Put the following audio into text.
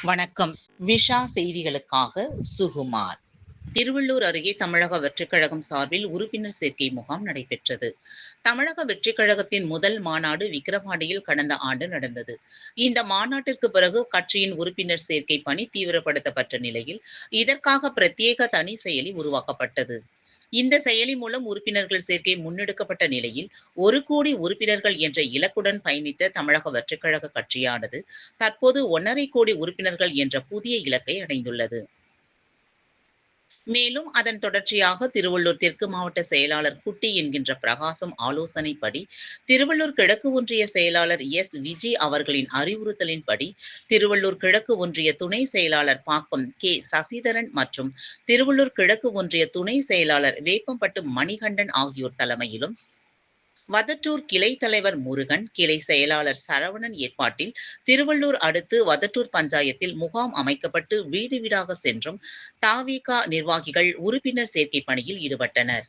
வணக்கம். விஷா செய்திகளுக்காக சுகுமார். திருவள்ளூர் அருகே தமிழக வெற்றிக் கழகம் சார்பில் உறுப்பினர் சேர்க்கை முகாம் நடைபெற்றது. தமிழக வெற்றிக் கழகத்தின் முதல் மாநாடு விக்கிரவாண்டியில் கடந்த ஆண்டு நடந்தது. இந்த மாநாட்டிற்கு பிறகு கட்சியின் உறுப்பினர் சேர்க்கை பணி தீவிரப்படுத்தப்பட்ட நிலையில், இதற்காக பிரத்யேக தனி செயலி உருவாக்கப்பட்டது. இந்த செயலி மூலம் உறுப்பினர்கள் சேர்க்கை முன்னெடுக்கப்பட்ட நிலையில், 1,00,00,000 உறுப்பினர்கள் என்ற இலக்குடன் பயணித்த தமிழக வெற்றிக் கழக கட்சியானது, தற்போது 1,50,00,000 உறுப்பினர்கள் என்ற புதிய இலக்கை அடைந்துள்ளது. மேலும் அதன் தொடர்ச்சியாக திருவள்ளூர் தெற்கு மாவட்ட செயலாளர் குட்டி என்கின்ற பிரகாசம் ஆலோசனைப்படி, திருவள்ளூர் கிழக்கு ஒன்றிய செயலாளர் விஜி அவர்களின் அறிவுறுத்தலின்படி, திருவள்ளூர் கிழக்கு ஒன்றிய துணை செயலாளர் பாக்கம் சசிதரன் மற்றும் திருவள்ளூர் கிழக்கு ஒன்றிய துணை செயலாளர் வேப்பம்பட்டு மணிகண்டன் ஆகியோர் தலைமையிலும், வதட்டூர் கிளை தலைவர் முருகன், கிளை செயலாளர் சரவணன் ஏற்பாட்டில் திருவள்ளூர் அடுத்து வதட்டூர் பஞ்சாயத்தில் முகாம் அமைக்கப்பட்டு வீடு வீடாக சென்றும் தவிக நிர்வாகிகள் உறுப்பினர் சேர்க்கை பணியில் ஈடுபட்டனர்.